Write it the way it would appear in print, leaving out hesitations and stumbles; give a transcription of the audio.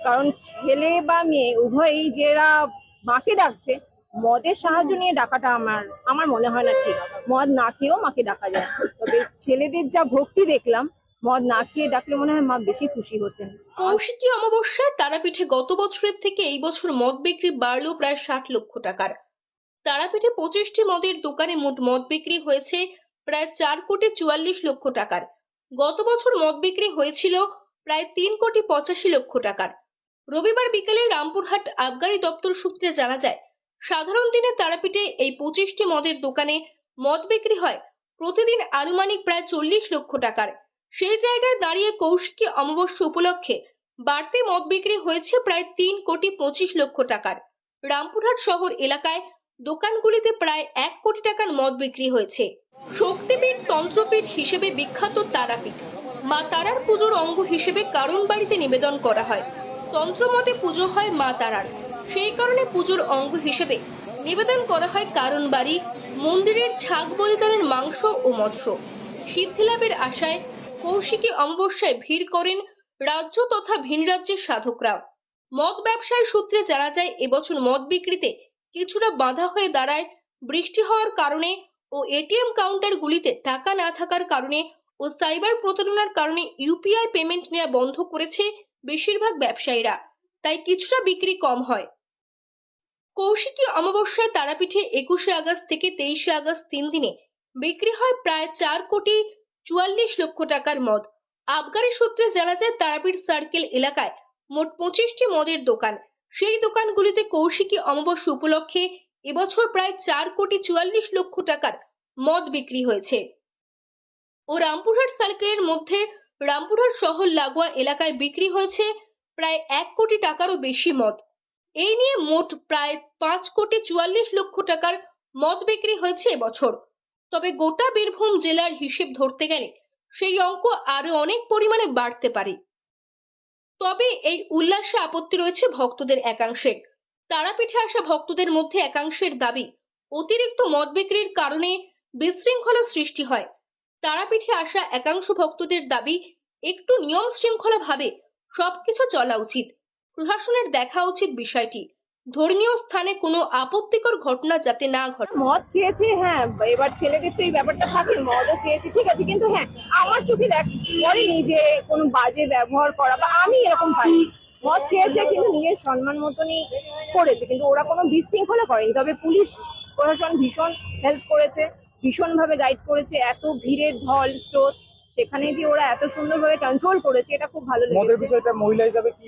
কারণ ছেলে বা মেয়ে উভয়ই যারা মাকে ডাকছে, মদের সাহায্য নিয়ে ডাকাটা আমার আমার মনে হয় না ঠিক। মদ না খেয়েও মাকে ডাকা যায়, তবে ছেলেদের যা ভক্তি দেখলাম, মদ না খেয়ে ডাকলে মনে হয় মা বেশি খুশি হতেন। কৌশিকী অমাবস্যায় তারাপীঠে গত বছরের থেকে এই বছর মদ বিক্রি বাড়লো প্রায় 60 লক্ষ টাকার। তারাপীঠে 25টি মদের দোকানে মোট মদ বিক্রি হয়েছে প্রায় 4,44,00,000 টাকার। গত বছর মদ বিক্রি হয়েছিল প্রায় 3,85,00,000 টাকার। রবিবার বিকেলে রামপুরহাট আবগারি দপ্তর সূত্রে জানা যায়, সাধারণ দিনে তারাপীঠে এই 25টি মদের দোকানে মদ বিক্রি হয় প্রতিদিন আনুমানিক প্রায় 40 লক্ষ টাকার। সেই জায়গায় দাঁড়িয়ে কৌশিকী অমাবস্যা উপলক্ষে বাড়তি মদ বিক্রি হয়েছে প্রায় 3,25,00,000 টাকার। রামপুরহাট শহর এলাকায় দোকানগুলিতে প্রায় 1 কোটি টাকার মদ বিক্রি হয়েছে। শক্তিপীঠ তন্ত্রপীঠ হিসেবে বিখ্যাত তারাপীঠ, মা তারার পুজোর অঙ্গ হিসেবে কারণ বাড়িতে নিবেদন করা হয়। তন্ত্রমতে পুজো হয় মা তারার, সেই কারণে পুজোর অঙ্গ হিসেবে নিবেদন করা হয় কারণ বাড়ি মন্দিরের ছাগ বলিদানের মাংস ও মৎস্য। সিদ্ধি লাভের আশায় কৌশিকী অমাবস্যায় ভিড় করেন রাজ্য তথা ভিন রাজ্যের সাধকরাও। মদ ব্যবসায় সূত্রে জানা যায়, এবছর মদ বিক্রিতে কিছুটা বাধা হয়ে দাঁড়ায় বৃষ্টি হওয়ার কারণে ও এটিএম কাউন্টারগুলিতে টাকা না থাকার কারণে ও সাইবার প্রতারণার কারণে ইউপিআই পেমেন্ট নেওয়া বন্ধ করেছে বেশিরভাগ ব্যবসায়ীরা, তাই কিছুটা বিক্রি কম হয়। কৌশিকী অমাবস্যায় তারাপীঠে 21শে আগস্ট থেকে 23শে আগস্ট 3 দিনে বিক্রি হয় প্রায় 4,44,00,000 টাকার মদ। আবগারি সূত্রে জানা যায়, তারাপীঠ সার্কেল এলাকায় মোট 25টি মদের দোকান। সেই দোকানগুলিতে কৌশিকী অমাবস্যা উপলক্ষে এবছর প্রায় 4,44,00,000 টাকার মদ বিক্রি হয়েছে। ও রামপুরহাট সার্কেলের মধ্যে রামপুরহাট শহর লাগোয়া এলাকায় বিক্রি হয়েছে প্রায় 1 কোটি টাকারও বেশি মদ। এই নিয়ে মোট প্রায় 5,44,00,000 টাকার মদ বিক্রি হয়েছে এবছর। তবে গোটা বীরভূম জেলার হিসেব ধরতে গেলে সেই অঙ্ক আরো অনেক পরিমাণে বাড়তে পারে। তবে এই উল্লাসে আপত্তি রয়েছে ভক্তদের একাংশের। তারাপীঠে আসা ভক্তদের মধ্যে একাংশের দাবি, অতিরিক্ত মদ বিক্রির কারণে বিশৃঙ্খলা সৃষ্টি হয়। তারাপীঠে আসা একাংশ ভক্তদের দাবি, একটু নিয়ম শৃঙ্খলা ভাবে সবকিছু চলা উচিত। প্রশাসনের দেখা উচিত বিষয়টি, ধর্মীয় স্থানে কোনো আপত্তিকর ঘটনা যাতে না ঘটে। মদ খেয়েছে, হ্যাঁ, এবার ছেলেদের তো এই ব্যাপারটা থাকে, মদও খেয়েছে ঠিক আছে, কিন্তু হ্যাঁ আমার চোখে পড়েনি যে কোনো বাজে ব্যবহার করা, বা আমি এরকম পাইনি। মদ খেয়েছে কিন্তু নিজের সম্মান মতনই করেছে, কিন্তু ওরা কোনো বিশৃঙ্খলা করেনি। তবে পুলিশ প্রশাসন ভীষণ হেল্প করেছে, ভীষণভাবে গাইড করেছে। এত ভিড়ের ঢল স্রোত, সেখানে যে ওরা এত সুন্দরভাবে কন্ট্রোল করেছে, এটা খুব ভালো লেগেছে। মদের বিষয়টা মহিলা হিসাবে কি